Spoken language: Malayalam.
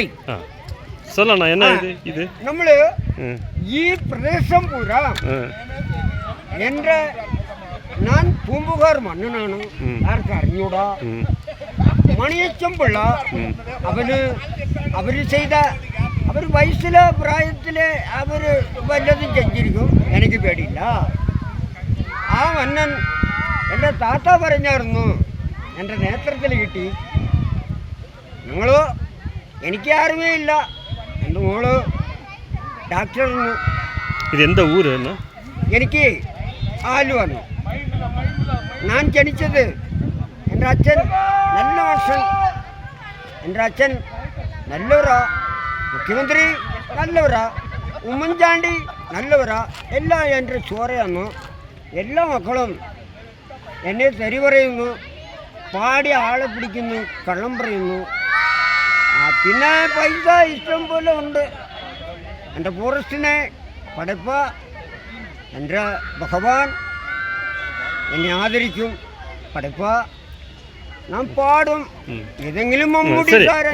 விஜய். சொல்லண்ணா என்ன இது നമ്മള് ഈ പ്രദേശം പൂരാ എൻ്റെ ഞാൻ പൂമ്പുകാർ മണ്ണനാണ്. ആർക്ക് അറിഞ്ഞൂടാ. മണിയച്ചൻ പിള്ള അവര് ചെയ്ത അവർ വയസ്സിലെ പ്രായത്തില് അവര് വല്ലതും ചെയ്തിരിക്കും. എനിക്ക് പേടിയില്ല. ആ മന്നൻ എൻ്റെ താത്ത പറഞ്ഞായിരുന്നു, എൻ്റെ നേതൃത്വത്തിൽ കിട്ടി. നിങ്ങള് എനിക്ക് ആരുമേ ഇല്ല. എൻ്റെ മോള് ഡാക്ടറിന്. ഇതെന്താ ഊര്? എനിക്ക് ആലുവാണ് ഞാൻ ജനിച്ചത്. എൻ്റെ അച്ഛൻ നല്ല മനുഷ്യൻ. എൻ്റെ അച്ഛൻ നല്ലവരാ, മുഖ്യമന്ത്രി നല്ലവരാ, ഉമ്മൻചാണ്ടി നല്ലവരാ. എല്ലാം എൻ്റെ ചോരയാണ്. എല്ലാ മക്കളും എന്നെ തെറി പറയുന്നു, പാടി ആളെ പിടിക്കുന്നു, കള്ളം പറയുന്നു. പിന്നെ പൈസ ഇഷ്ടം പോലെ ഉണ്ട്. എൻ്റെ ഫോറസ്റ്റിനെ പടപ്പ എൻ്റെ ഭഗവാൻ എന്നെ ആദരിക്കും. പടപ്പ ഞാൻ പാടും. ഏതെങ്കിലും മമ്മൂട്ടി സാർ